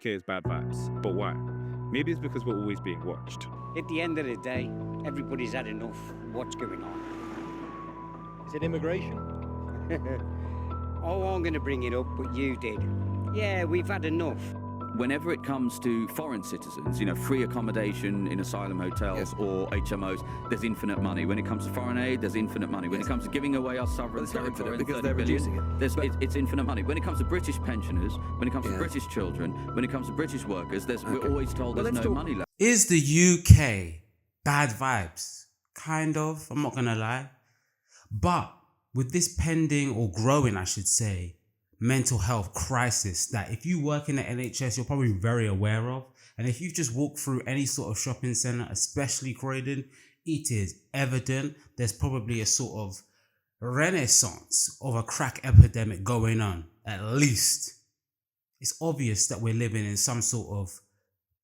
UK is bad vibes. But why? Maybe it's because we're always being watched. At the end of the day, everybody's had enough. What's going on? Is it immigration? Oh, I'm going to bring it up, but you did. Yeah, we've had enough. Whenever it comes to foreign citizens, free accommodation in asylum hotels or HMOs, there's infinite money. When it comes to foreign aid, there's infinite money. When it comes to giving away our sovereign territory, because they're reducing it. It's infinite money. When it comes to British pensioners, when it comes to British children, when it comes to British workers, we're always told there's no money left. Is the UK bad vibes? Kind of, I'm not gonna lie. But with this pending, or growing I should say, mental health crisis that if you work in the NHS, you're probably very aware of. And if you just walk through any sort of shopping centre, especially Croydon, it is evident there's probably a sort of renaissance of a crack epidemic going on, at least. It's obvious that we're living in some sort of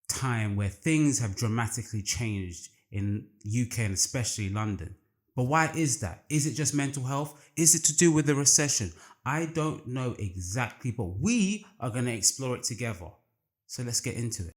time where things have dramatically changed in UK and especially London. But why is that? Is it just mental health? Is it to do with the recession? I don't know exactly, but we are going to explore it together. So let's get into it.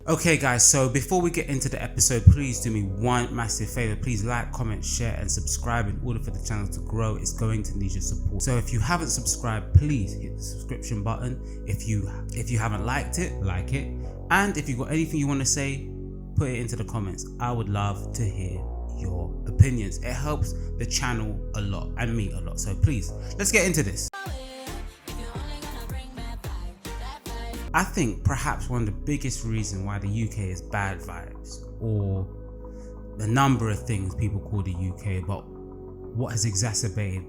Okay guys, so before we get into the episode, please do me one massive favor. Please like, comment, share and subscribe in order for the channel to grow. It's going to need your support. So if you haven't subscribed, please hit the subscription button. If you haven't liked it, like it. And if you've got anything you want to say, put it into the comments. I would love to hear your opinions. It helps the channel a lot and me a lot. So please, let's get into this. I think perhaps one of the biggest reasons why the UK is bad vibes, or the number of things people call the UK, but what has exacerbated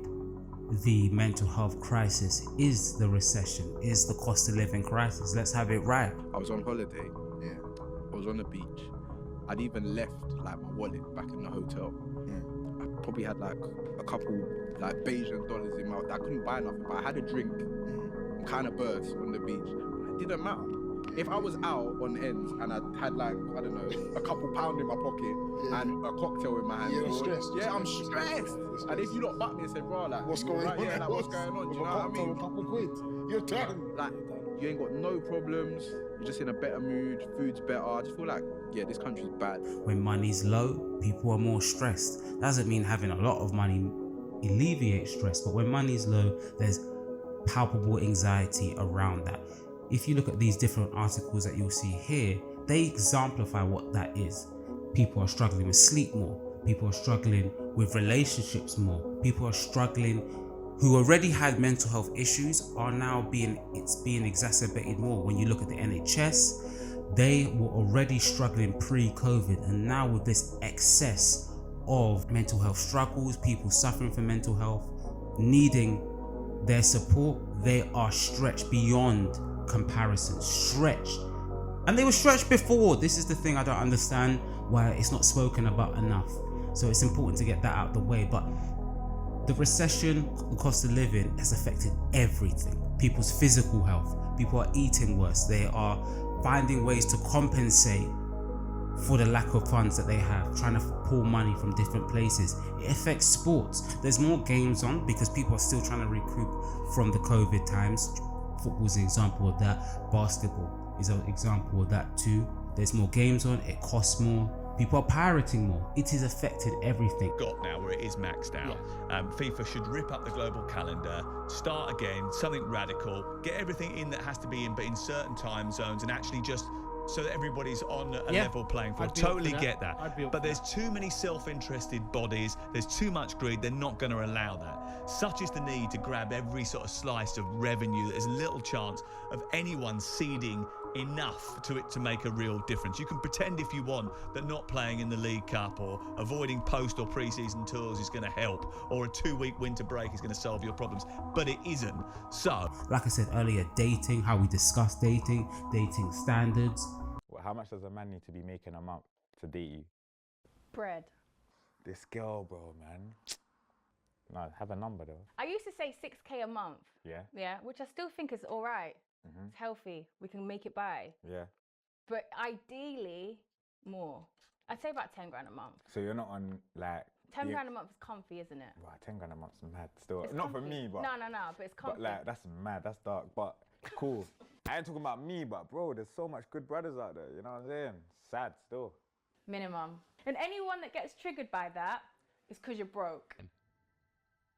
the mental health crisis is the recession, is the cost of living crisis. Let's have it right. I was on holiday, I was on the beach. I'd even left my wallet back in the hotel. I probably had a couple Bayesian dollars in my, I couldn't buy nothing, but I had a drink. I'm kind of burst on the beach. It didn't matter. If I was out on ends and I had I don't know, a couple pound in my pocket and a cocktail in my hand. You're stressed. Yeah, I'm stressed. And if you not butt me and say, bro, what's going on? Yeah, what's going on? Do you know what I mean? A couple quid. You're done. You ain't got no problems. You're just in a better mood. Food's better. I just feel this country's bad. When money's low, people are more stressed. Doesn't mean having a lot of money alleviates stress, but when money's low, there's palpable anxiety around that. If you look at these different articles that you'll see here, they exemplify what that is. People are struggling with sleep more. People are struggling with relationships more. People are struggling who already had mental health issues are now being exacerbated more. When you look at the NHS, they were already struggling pre-COVID, and now with this excess of mental health struggles, people suffering from mental health, needing their support, they are stretched beyond comparison, stretched. And they were stretched before. This is the thing I don't understand, why it's not spoken about enough. So it's important to get that out of the way. But the recession, the cost of living has affected everything. People's physical health. People are eating worse. They are finding ways to compensate for the lack of funds that they have, trying to pull money from different places. It affects sports. There's more games on because people are still trying to recoup from the COVID times. Football is an example of that. Basketball is an example of that too. There's more games on, it costs more. People are pirating more. It has affected everything. Got now where it is maxed out. FIFA should rip up the global calendar, start again, something radical, get everything in that has to be in, but in certain time zones, and actually just so that everybody's on a level playing field. Totally get that. But there's too many self-interested bodies, there's too much greed, they're not going to allow that. Such is the need to grab every sort of slice of revenue that there's little chance of anyone seeding enough to it to make a real difference. You can pretend if you want that not playing in the League Cup or avoiding post or pre-season tours is going to help, or a 2-week winter break is going to solve your problems, but it isn't. So, like I said earlier, dating, how we discuss dating standards. Well, how much does a man need to be making a month to date you? Bread. This girl, bro, man. No, have a number though. I used to say 6K a month. Yeah. Yeah, which I still think is all right. It's healthy. We can make it by. Yeah. But ideally, more. I'd say about 10 grand a month. So you're not on like 10 grand a month is comfy, isn't it? Wow, 10 grand a month's mad still. It's Not for comfy. me, but No, but it's comfy. but like that's mad. That's dark, but cool. I ain't talking about me, but bro, there's so much good brothers out there. You know what I'm saying? Sad still. Minimum. And anyone that gets triggered by that is because you're broke.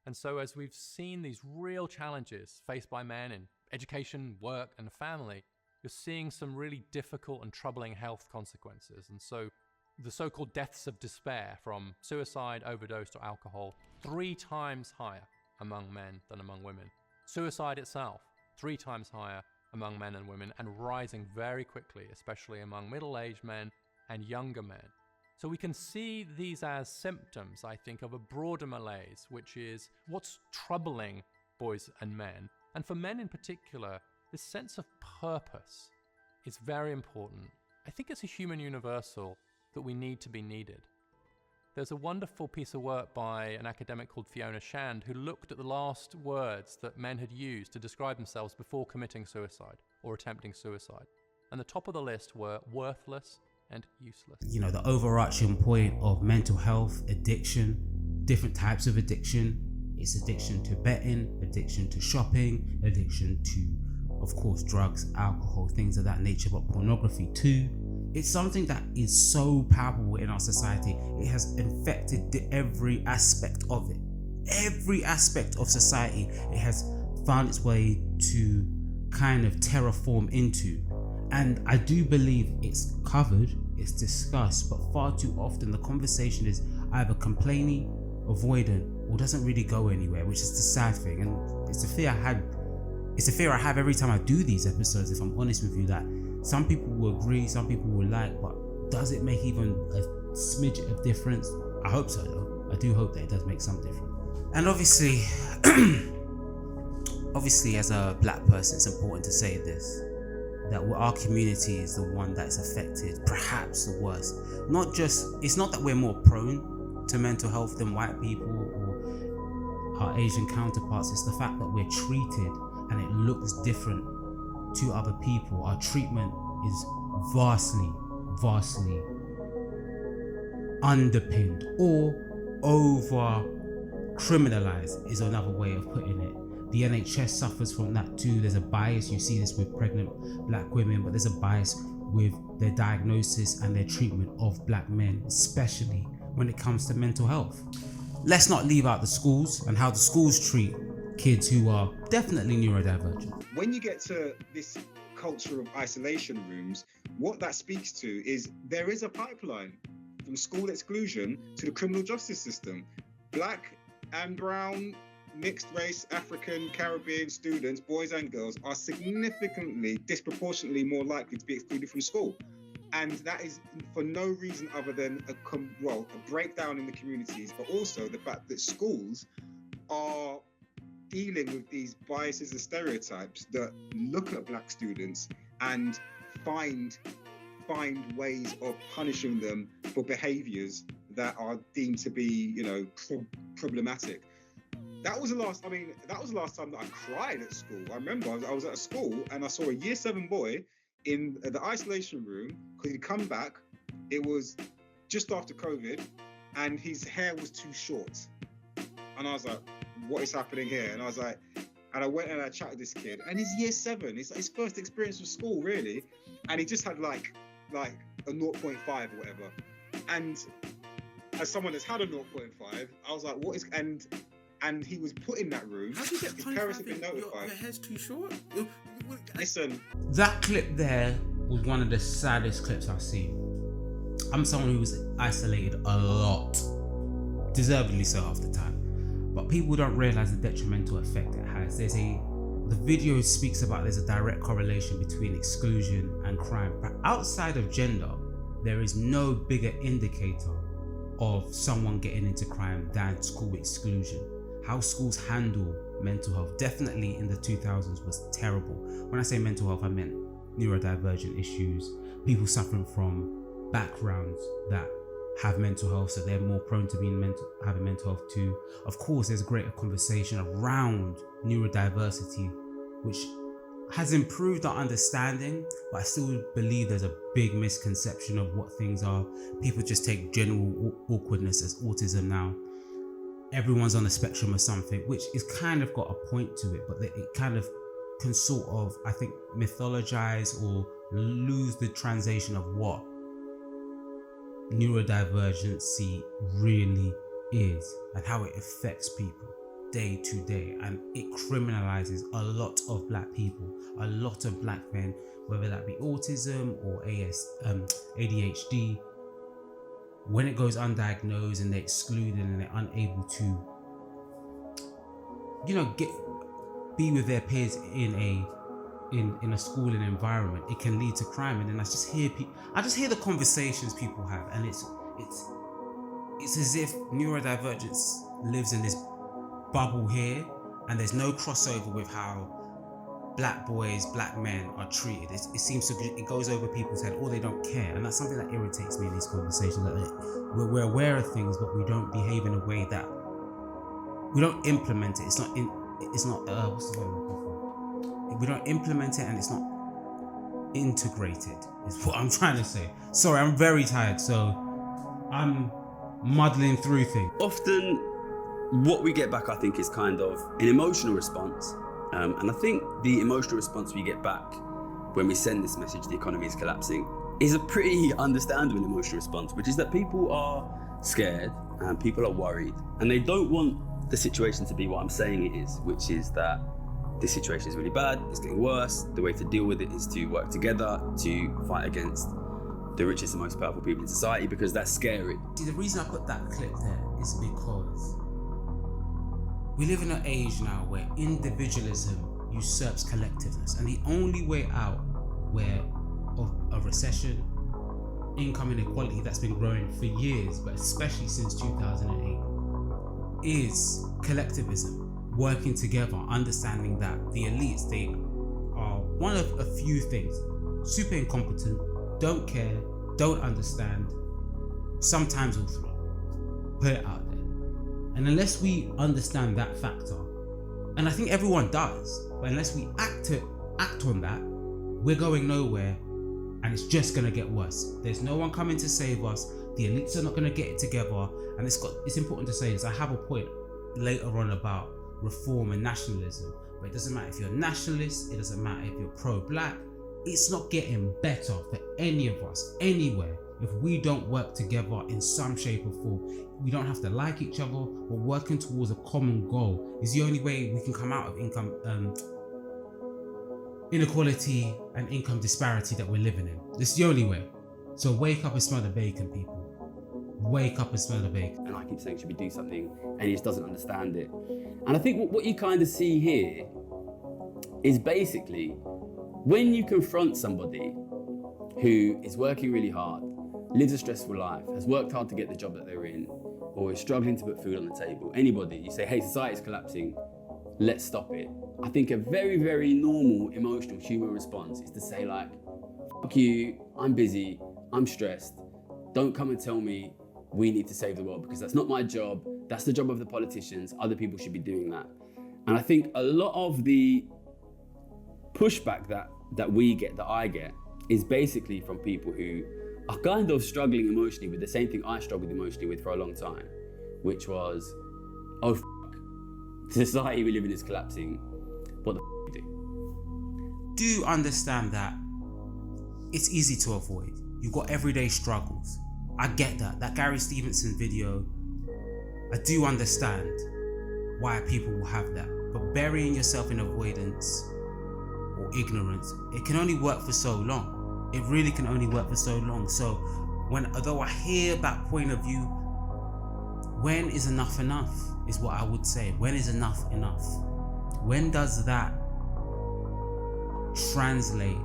And so as we've seen these real challenges faced by men in education, work, and family, you're seeing some really difficult and troubling health consequences. And so the so-called deaths of despair from suicide, overdose, or alcohol, 3 times higher among men than among women. Suicide itself, 3 times higher among men and women, and rising very quickly, especially among middle-aged men and younger men. So we can see these as symptoms, I think, of a broader malaise, which is what's troubling boys and men. And for men in particular, this sense of purpose is very important. I think it's a human universal that we need to be needed. There's a wonderful piece of work by an academic called Fiona Shand who looked at the last words that men had used to describe themselves before committing suicide or attempting suicide. And the top of the list were worthless and useless. You know, the overarching point of mental health, addiction, different types of addiction. It's addiction to betting, addiction to shopping, addiction to, of course, drugs, alcohol, things of that nature, but pornography too. It's something that is so palpable in our society. It has infected every aspect of it. Every aspect of society, it has found its way to kind of terraform into. And I do believe it's covered, it's discussed, but far too often the conversation is either complaining, avoidant, or doesn't really go anywhere, which is the sad thing. And it's a fear I have every time I do these episodes, if I'm honest with you, that some people will agree, some people will like, but does it make even a smidge of difference? I hope so though. I do hope that it does make some difference. And obviously, as a black person, it's important to say this, that our community is the one that's affected, perhaps the worst. It's not that we're more prone to mental health than white people or our Asian counterparts, it's the fact that we're treated and it looks different to other people. Our treatment is vastly underpinned or over criminalized is another way of putting it. The NHS suffers from that too. There's a bias, you see this with pregnant black women, but there's a bias with their diagnosis and their treatment of black men, especially when it comes to mental health. Let's not leave out the schools and how the schools treat kids who are definitely neurodivergent. When you get to this culture of isolation rooms, what that speaks to is there is a pipeline from school exclusion to the criminal justice system. Black and brown, mixed race, African, Caribbean students, boys and girls, are significantly, disproportionately more likely to be excluded from school. And that is for no reason other than a breakdown in the communities, but also the fact that schools are dealing with these biases and stereotypes that look at black students and find ways of punishing them for behaviors that are deemed to be, problematic. That was the last time that I cried at school. I remember I was at a school and I saw a year 7 boy in the isolation room because he'd come back. It was just after COVID and his hair was too short. And I was like, what is happening here? And I went and I chatted with this kid and he's year 7. It's his first experience with school, really. And he just had like a 0.5 or whatever. And as someone that's had a 0.5, I was like, what is, and he was put in that room. How do you get his parents have been notified. Your hair's too short? Listen. That clip there was one of the saddest clips I've seen. I'm someone who was isolated a lot. Deservedly so half the time. But people don't realize the detrimental effect it has. The video speaks about there's a direct correlation between exclusion and crime. But outside of gender, there is no bigger indicator of someone getting into crime than school exclusion. How schools handle mental health, definitely in the 2000s, was terrible. When I say mental health, I meant neurodivergent issues, people suffering from backgrounds that have mental health, so they're more prone to having mental health too. Of course, there's a greater conversation around neurodiversity, which has improved our understanding, but I still believe there's a big misconception of what things are. People just take general awkwardness as autism now. Everyone's on the spectrum of something, which is kind of got a point to it, but it kind of can sort of, I think, mythologize or lose the translation of what neurodivergency really is and how it affects people day to day, and it criminalizes a lot of black people, a lot of black men, whether that be autism or ADHD. When it goes undiagnosed and they're excluded and they're unable to, you know, be with their peers in a schooling environment, it can lead to crime. And then I just hear the conversations people have, and it's as if neurodivergence lives in this bubble here, and there's no crossover with how black boys, black men are treated. It seems to it goes over people's head, or they don't care, and that's something that irritates me in these conversations. That we're aware of things, but we don't behave in a way that we don't implement it. What's the word I'm looking for? We don't implement it, and it's not integrated. Is what I'm trying to say. Sorry, I'm very tired, so I'm muddling through things. Often, what we get back, I think, is kind of an emotional response. And I think the emotional response we get back when we send this message, the economy is collapsing, is a pretty understandable emotional response, which is that people are scared and people are worried, and they don't want the situation to be what I'm saying it is, which is that this situation is really bad, it's getting worse. The way to deal with it is to work together to fight against the richest and most powerful people in society, because that's scary. See, the reason I put that clip there is because we live in an age now where individualism usurps collectiveness, and the only way out of a recession, income inequality that's been growing for years, but especially since 2008, is collectivism, working together, understanding that the elites, they are one of a few things: super incompetent, don't care, don't understand, sometimes all three. Put it out there. And unless we understand that factor, and I think everyone does, but unless we act on that, we're going nowhere, and it's just gonna get worse. There's no one coming to save us. The elites are not gonna get it together, and it's important to say this. I have a point later on about reform and nationalism, but it doesn't matter if you're nationalist, it doesn't matter if you're pro-black. It's not getting better for any of us anywhere if we don't work together in some shape or form. We don't have to like each other, but working towards a common goal is the only way we can come out of income inequality and income disparity that we're living in. It's the only way. So wake up and smell the bacon, people. Wake up and smell the bacon. And I keep saying, should we do something? And he just doesn't understand it. And I think what you kind of see here is basically when you confront somebody who is working really hard, lives a stressful life, has worked hard to get the job that they're in, or is struggling to put food on the table, anybody, you say, hey, society's collapsing, let's stop it. I think a very, very normal emotional human response is to say, like, fuck you, I'm busy, I'm stressed, don't come and tell me we need to save the world, because that's not my job, that's the job of the politicians, other people should be doing that. And I think a lot of the pushback that we get, that I get, is basically from people who are kind of struggling emotionally with the same thing I struggled emotionally with for a long time, which was, oh, the society we live in is collapsing. What the do? Do understand that it's easy to avoid. You've got everyday struggles. I get that. That Gary Stevenson video, I do understand why people will have that. But burying yourself in avoidance or ignorance, it can only work for so long. It really can only work for so long. So although I hear that point of view, when is enough enough is what I would say. When is enough enough? When does that translate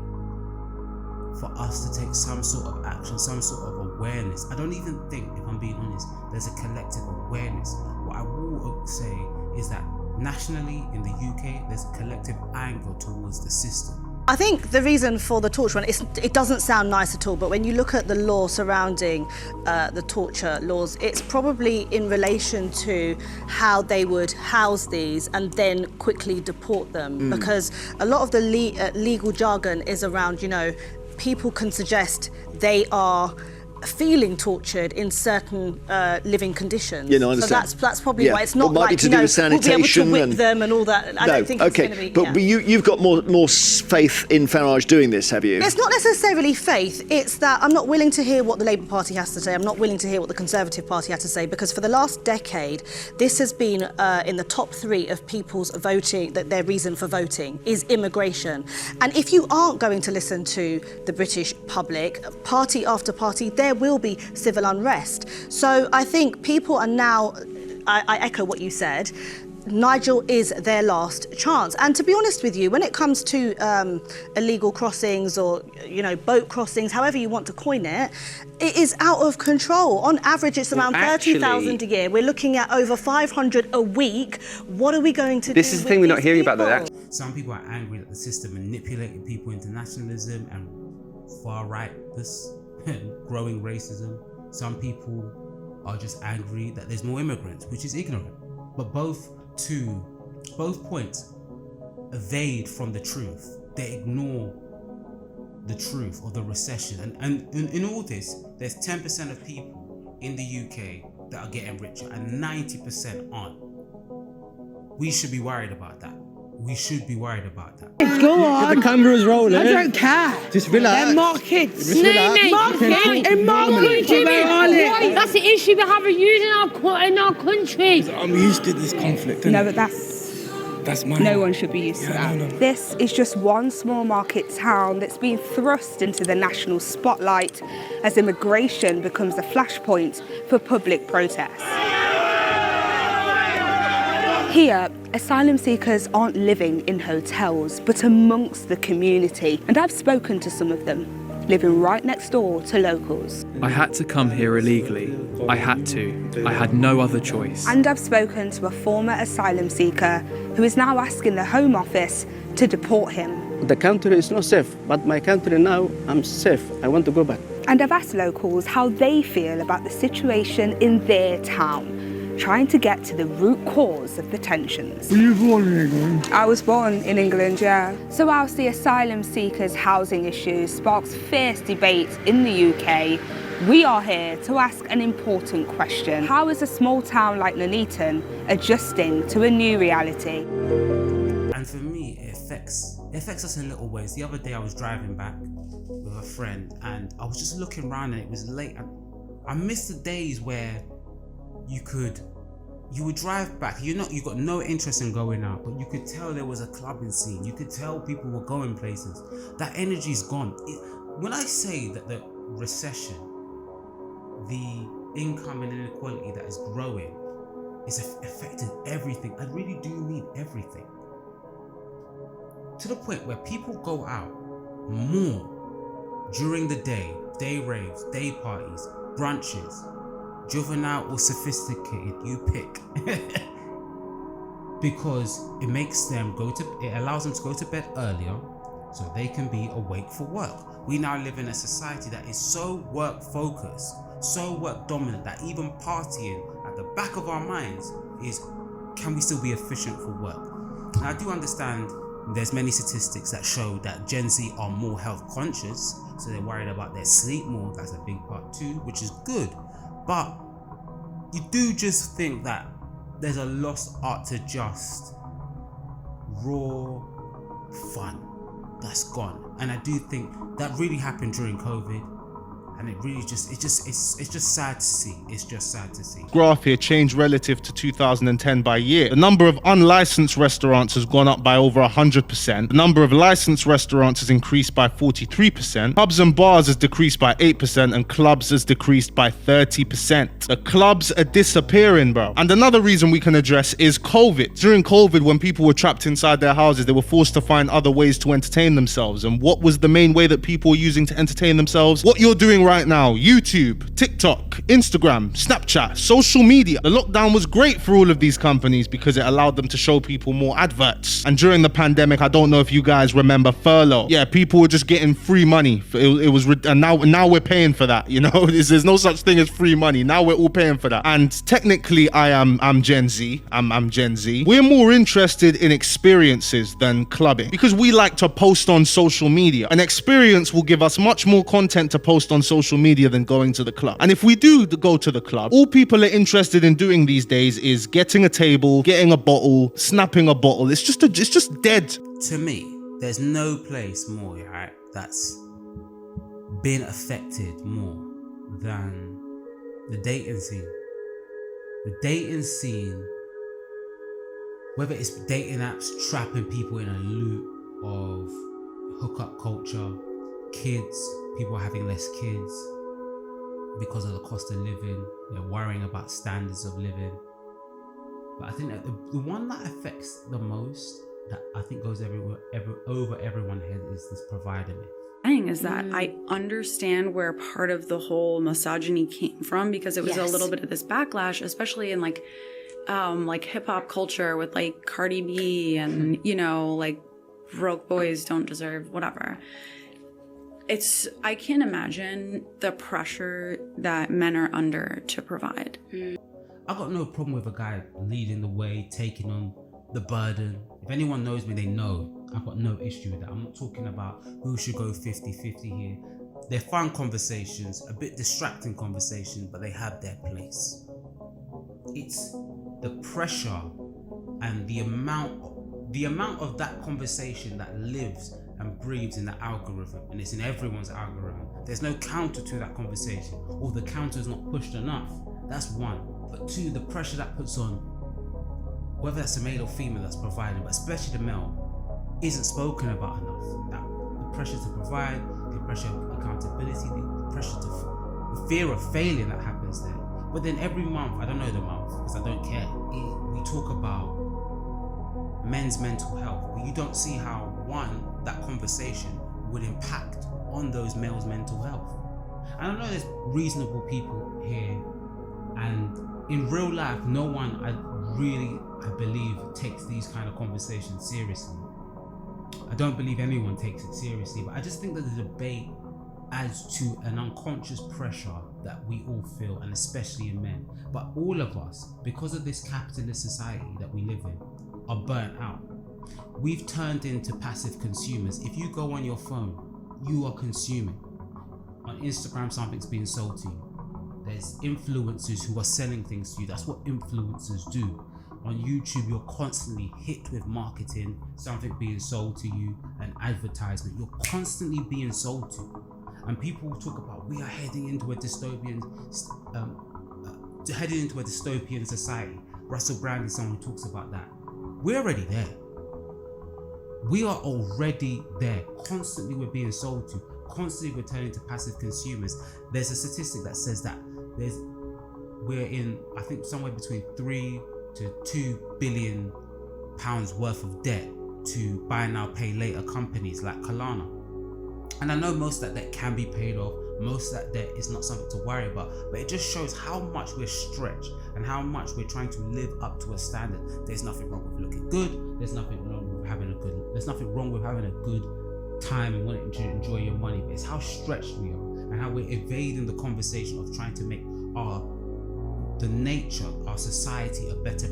for us to take some sort of action, some sort of awareness? I don't even think, if I'm being honest, there's a collective awareness. What I will say is that nationally in the UK, there's a collective anger towards the system. I think the reason for the torture one, it doesn't sound nice at all, but when you look at the law surrounding the torture laws, it's probably in relation to how they would house these and then quickly deport them. Because a lot of the legal jargon is around, people can suggest they are feeling tortured in certain living conditions. Yeah, no, I understand. So that's probably why it's not might like, be to do with we'll be able to sanitation whip and... them and all that. I don't think it's going to be... But you've got more faith in Farage doing this, have you? It's not necessarily faith, it's that I'm not willing to hear what the Labour Party has to say, I'm not willing to hear what the Conservative Party has to say, because for the last decade, this has been in the top 3 of people's voting, that their reason for voting is immigration. And if you aren't going to listen to the British public, party after party, there will be civil unrest. So I think people are now, I echo what you said, Nigel is their last chance. And to be honest with you, when it comes to illegal crossings or, boat crossings, however you want to coin it, it is out of control. On average, it's around 30,000 a year. We're looking at over 500 a week. What are we going to do? This is the thing we're not hearing about, though. Some people are angry that the system manipulated people into nationalism and far-rightness and growing racism. Some people are just angry that there's more immigrants, which is ignorant. But both points evade from the truth. They ignore the truth of the recession. And in all this, there's 10% of people in the UK that are getting richer and 90% aren't. We should be worried about that. We should be worried about that. Go on. The camera's rolling. I don't care. Just relax. They're markets. Just relax. That's the issue we have in our country. I'm used to this conflict. No, but that's my... No one should be used to that. No. This is just one small market town that's been thrust into the national spotlight as immigration becomes a flashpoint for public protest. Here, asylum seekers aren't living in hotels, but amongst the community. And I've spoken to some of them, living right next door to locals. I had to come here illegally. I had to. I had no other choice. And I've spoken to a former asylum seeker who is now asking the Home Office to deport him. The country is not safe, but my country now, I'm safe. I want to go back. And I've asked locals how they feel about the situation in their town, trying to get to the root cause of the tensions. Were you born in England? I was born in England, yeah. So whilst the asylum seekers' housing issue sparks fierce debate in the UK, we are here to ask an important question. How is a small town like Nuneaton adjusting to a new reality? And for me, it affects us in little ways. The other day I was driving back with a friend and I was just looking around and it was late. I missed the days where you would drive back, you got no interest in going out, but you could tell there was a clubbing scene. You could tell people were going places. That energy's gone. When I say that the recession, the income and inequality that is growing is affecting everything, I really do mean everything. To the point where people go out more during the day raves, day parties, brunches, juvenile or sophisticated, you pick. Because it allows them to go to bed earlier so they can be awake for work. We now live in a society that is so work focused, so work dominant, that even partying at the back of our minds is, can we still be efficient for work? Now I do understand there's many statistics that show that Gen Z are more health conscious, so they're worried about their sleep more. That's a big part too, which is good. But you do just think that there's a lost art to just raw fun that's gone. And I do think that really happened during COVID. And it really it's just sad to see. It's just sad to see. Graph here changed relative to 2010 by year. The number of unlicensed restaurants has gone up by over 100%. The number of licensed restaurants has increased by 43%. Pubs and bars has decreased by 8%, and clubs has decreased by 30%. The clubs are disappearing, bro. And another reason we can address is COVID. During COVID, when people were trapped inside their houses, they were forced to find other ways to entertain themselves. And what was the main way that people were using to entertain themselves? What you're doing right now, YouTube, TikTok, Instagram, Snapchat, social media. The lockdown was great for all of these companies because it allowed them to show people more adverts. And during the pandemic, I don't know if you guys remember furlough. Yeah, people were just getting free money. And now we're paying for that. You know, there's no such thing as free money. Now we're all paying for that. And technically, I'm Gen Z. I'm Gen Z. We're more interested in experiences than clubbing because we like to post on social media. An experience will give us much more content to post on social media than going to the club. And if we do go to the club, all people are interested in doing these days is getting a table, getting a bottle, snapping a bottle. It's just dead. To me, there's no place more, right, that's been affected more than the dating scene. The dating scene, whether it's dating apps trapping people in a loop of hookup culture, kids, people are having less kids because of the cost of living, they're worrying about standards of living. But I think that the one that affects the most, that I think goes over everyone's head, is this provider myth. Thing is that I understand where part of the whole misogyny came from, because it was a little bit of this backlash, especially in like hip hop culture with like Cardi B and, you know, like broke boys don't deserve whatever. I can't imagine the pressure that men are under to provide. I've got no problem with a guy leading the way, taking on the burden. If anyone knows me, they know I've got no issue with that. I'm not talking about who should go 50-50 here. They're fun conversations, a bit distracting conversations, but they have their place. It's the pressure and the amount of that conversation that lives and breathes in the algorithm, and it's in everyone's algorithm. There's no counter to that conversation, or the counter is not pushed enough. That's one. But two, the pressure that puts on, whether that's a male or female that's providing, but especially the male, isn't spoken about enough. The pressure to provide, the pressure of accountability, the pressure the fear of failing that happens there. But then every month, I don't know the month because I don't care, we talk about men's mental health, but you don't see how that conversation would impact on those males' mental health. And I know there's reasonable people here, and in real life, no one I believe takes these kind of conversations seriously. I don't believe anyone takes it seriously, but I just think that the debate adds to an unconscious pressure that we all feel, and especially in men. But all of us, because of this capitalist society that we live in, are burnt out. We've turned into passive consumers. If you go on your phone, you are consuming. On Instagram, something's being sold to you. There's influencers who are selling things to you. That's what influencers do. On YouTube, you're constantly hit with marketing, something being sold to you, an advertisement. You're constantly being sold to. And people talk about, we are heading into a dystopian society. Russell Brand is someone who talks about that. We're already there. We are already there. Constantly we're being sold to. Constantly we're turning to passive consumers. There's a statistic that says that we're in, I think, somewhere between 3 to 2 billion pounds worth of debt to buy now, pay later companies like Kalana. And I know most of that debt can be paid off. Most of that debt is not something to worry about, but it just shows how much we're stretched and how much we're trying to live up to a standard. There's nothing wrong with looking good. There's nothing wrong with having a good time and wanting to enjoy your money. But it's how stretched we are and how we're evading the conversation of trying to make our society a better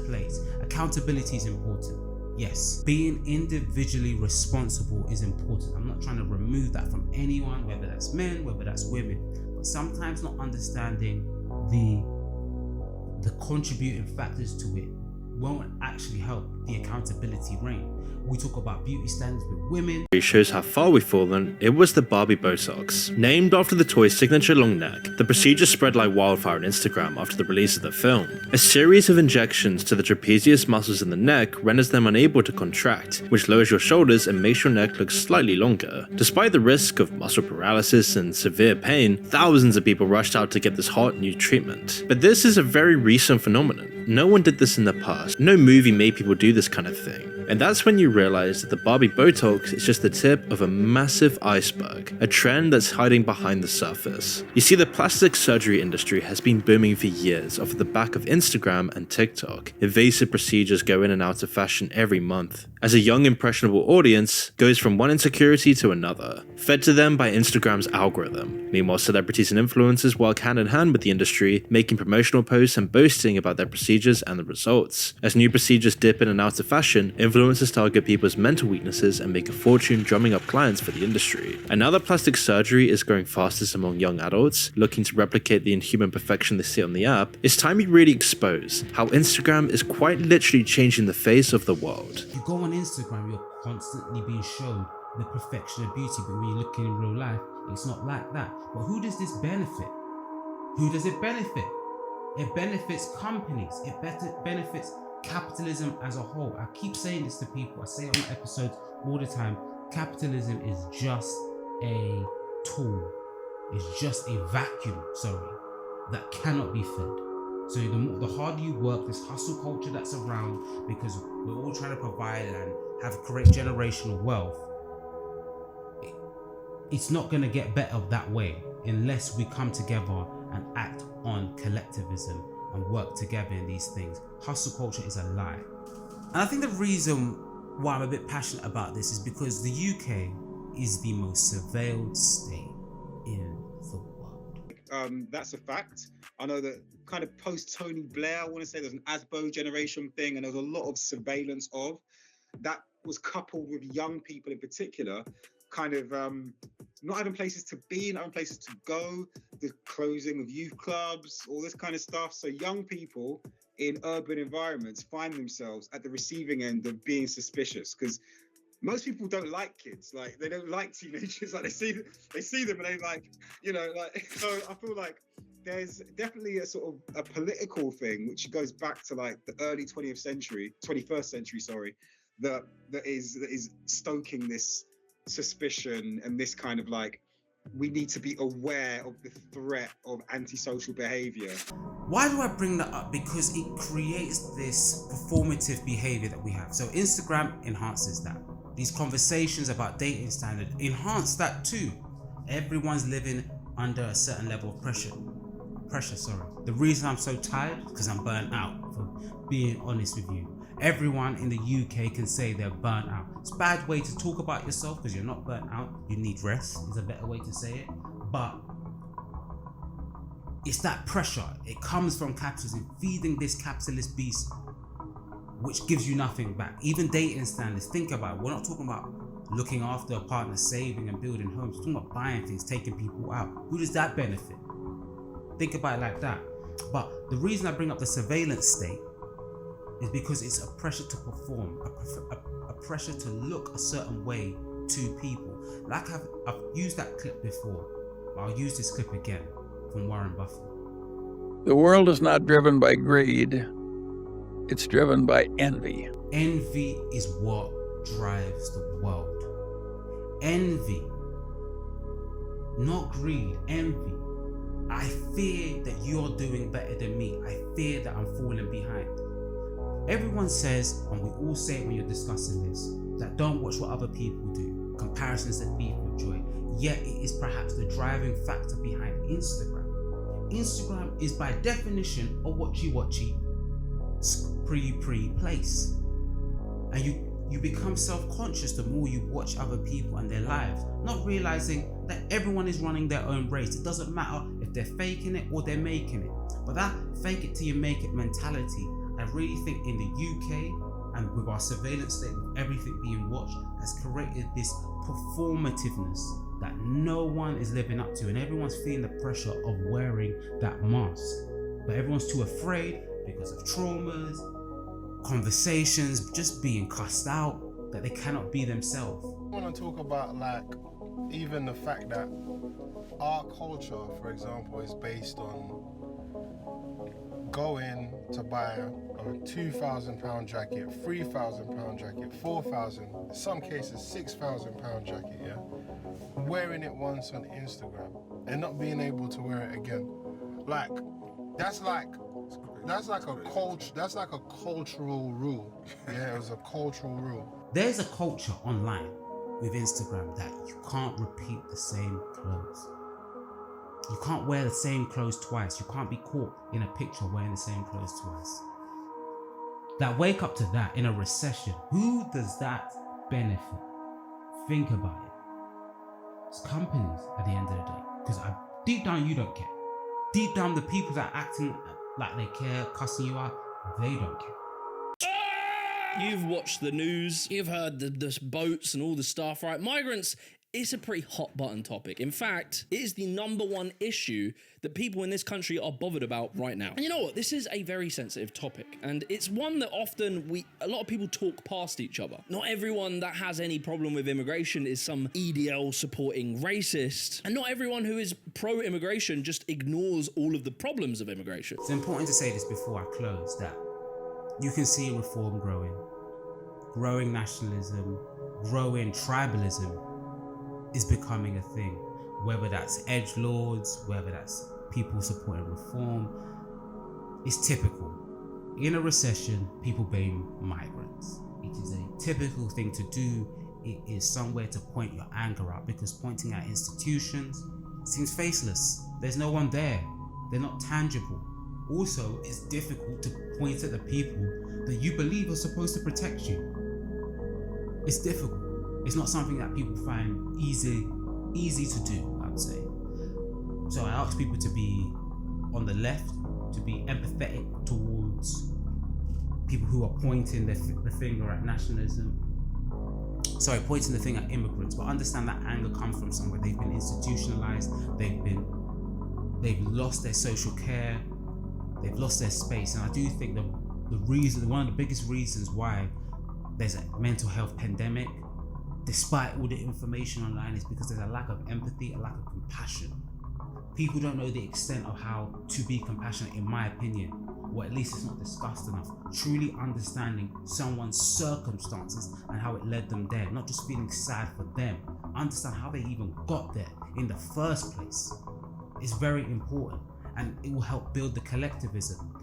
place. Accountability is important. Yes, being individually responsible is important. I'm not trying to remove that from anyone, whether that's men, whether that's women, but sometimes not understanding the contributing factors to it won't actually help the accountability reign. We talk about beauty standards with women. It shows how far we've fallen. It was the Barbie Botox. Named after the toy's signature long neck, the procedure spread like wildfire on Instagram after the release of the film. A series of injections to the trapezius muscles in the neck renders them unable to contract, which lowers your shoulders and makes your neck look slightly longer. Despite the risk of muscle paralysis and severe pain, thousands of people rushed out to get this hot new treatment. But this is a very recent phenomenon. No one did this in the past. No movie made people do this kind of thing. And that's when you realize that the Barbie Botox is just the tip of a massive iceberg, a trend that's hiding behind the surface. You see, the plastic surgery industry has been booming for years off the back of Instagram and TikTok. Invasive procedures go in and out of fashion every month, as a young impressionable audience goes from one insecurity to another, fed to them by Instagram's algorithm. Meanwhile, celebrities and influencers work hand in hand with the industry, making promotional posts and boasting about their procedures and the results. As new procedures dip in and out of fashion, influencers target people's mental weaknesses and make a fortune drumming up clients for the industry. And now that plastic surgery is growing fastest among young adults, looking to replicate the inhuman perfection they see on the app, it's time we really expose how Instagram is quite literally changing the face of the world. You go on Instagram, you're constantly being shown the perfection of beauty, but when you're looking in real life, it's not like that. But who does this benefit? Who does it benefit? It benefits companies. It benefits capitalism as a whole. I keep saying this to people. I say it on my episodes all the time. Capitalism is just a tool. It's just a vacuum, that cannot be fed. So the harder you work, this hustle culture that's around, because we're all trying to provide and create generational wealth, it's not going to get better that way unless we come together and act on collectivism and work together in these things. Hustle culture is a lie. And I think the reason why I'm a bit passionate about this is because the UK is the most surveilled state in the world. That's a fact. I know that kind of post Tony Blair, I want to say there's an ASBO generation thing, and there was a lot of surveillance of that was coupled with young people in particular, kind of not having places to be, not having places to go, the closing of youth clubs, all this kind of stuff. So young people in urban environments find themselves at the receiving end of being suspicious, because most people don't like kids. Like, they don't like teenagers. Like, they see them and they like, so I feel like there's definitely a sort of a political thing which goes back to like the early 21st century, that is stoking this suspicion and this kind of like, we need to be aware of the threat of antisocial behavior. Why do I bring that up? Because it creates this performative behavior that we have. So Instagram enhances that. These conversations about dating standard enhance that too. Everyone's living under a certain level of pressure. The reason I'm so tired is because I'm burnt out, for being honest with you. Everyone in the UK can say they're burnt out. It's a bad way to talk about yourself because you're not burnt out. You need rest is a better way to say it. But it's that pressure. It comes from capitalism, feeding this capitalist beast, which gives you nothing back. Even dating standards, think about it. We're not talking about looking after a partner, saving and building homes. We're talking about buying things, taking people out. Who does that benefit? Think about it like that. But the reason I bring up the surveillance state is because it's a pressure to perform, a pressure to look a certain way to people. Like I've used that clip before, but I'll use this clip again from Warren Buffett. The world is not driven by greed, it's driven by envy. Envy is what drives the world. Envy, not greed, envy. I fear that you're doing better than me. I fear that I'm falling behind. Everyone says, and we all say it when you're discussing this, that don't watch what other people do. Comparisons that thief of joy. Yet it is perhaps the driving factor behind Instagram. Instagram is by definition a watchy place. And you become self-conscious the more you watch other people and their lives, not realizing that everyone is running their own race. It doesn't matter if they're faking it or they're making it. But that fake it till you make it mentality, I really think in the UK and with our surveillance state, with everything being watched, has created this performativeness that no one is living up to, and everyone's feeling the pressure of wearing that mask. But everyone's too afraid because of traumas, conversations, just being cussed out, that they cannot be themselves. I want to talk about like even the fact that our culture, for example, is based on going to buy a £2,000 jacket, £3,000 jacket, £4,000, in some cases £6,000 jacket, yeah? Wearing it once on Instagram and not being able to wear it again. Like, that's like, That's like a culture. That's like a cultural rule. Yeah, it was a cultural rule. There's a culture online with Instagram that you can't repeat the same clothes. You can't wear the same clothes twice. You can't be caught in a picture wearing the same clothes twice. That wake up to that in a recession, who does that benefit? Think about it. It's companies at the end of the day. Because deep down, you don't care. Deep down, the people that are acting like they care, cussing you out, they don't care. You've watched the news, you've heard the boats and all the stuff, right? Migrants, it's a pretty hot button topic. In fact, it is the #1 issue that people in this country are bothered about right now. And you know what? This is a very sensitive topic, and it's one that often a lot of people talk past each other. Not everyone that has any problem with immigration is some EDL supporting racist, and not everyone who is pro-immigration just ignores all of the problems of immigration. It's important to say this before I close, that you can see reform growing nationalism, growing tribalism is becoming a thing. Whether that's edgelords, whether that's people supporting reform, it's typical. In a recession, people blame migrants. It is a typical thing to do. It is somewhere to point your anger out, because pointing at institutions seems faceless. There's no one there. They're not tangible. Also, it's difficult to point at the people that you believe are supposed to protect you. It's difficult. It's not something that people find easy to do, I would say. So I ask people to be on the left, to be empathetic towards people who are pointing the finger at nationalism. Sorry, pointing the finger at immigrants, but understand that anger comes from somewhere. They've been institutionalized, they've lost their social care, they've lost their space. And I do think one of the biggest reasons why there's a mental health pandemic, despite all the information online, is because there's a lack of empathy, a lack of compassion. People don't know the extent of how to be compassionate, in my opinion, or at least it's not discussed enough. Truly understanding someone's circumstances and how it led them there, not just feeling sad for them. Understand how they even got there in the first place. It's very important, and it will help build the collectivism.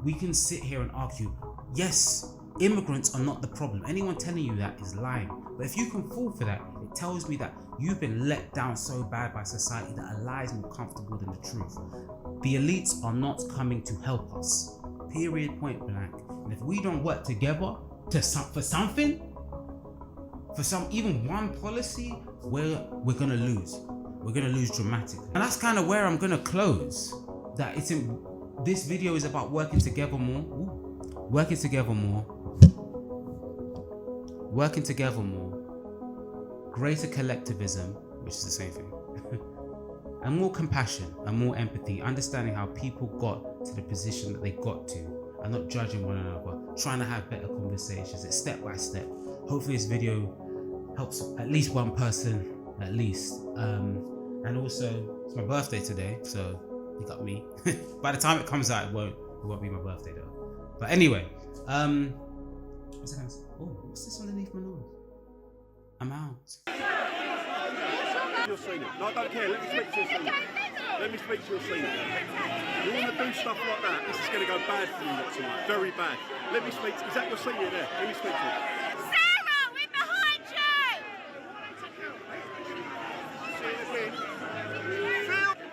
We can sit here and argue, yes, immigrants are not the problem. Anyone telling you that is lying. But if you can fall for that, it tells me that you've been let down so bad by society that a lie is more comfortable than the truth. The elites are not coming to help us. Period, point blank. And if we don't work together for something, for even one policy, we're gonna lose. We're gonna lose dramatically. And that's kind of where I'm gonna close. This video is about working together more. Working together more, greater collectivism, which is the same thing, and more compassion and more empathy, understanding how people got to the position that they got to, and not judging one another, trying to have better conversations. It's step by step. Hopefully this video helps at least one person, at least. And also, it's my birthday today, so you got me. By the time it comes out, it won't be my birthday though. But anyway, what's this underneath my nose? I'm out. You're seeing it. No, I don't care. Let me speak to your scene. Let me speak to your scene. You want to do stuff like that, this is going to go bad for you lot tonight. Very bad. Let me speak. Is that your scene there? Let me speak to you.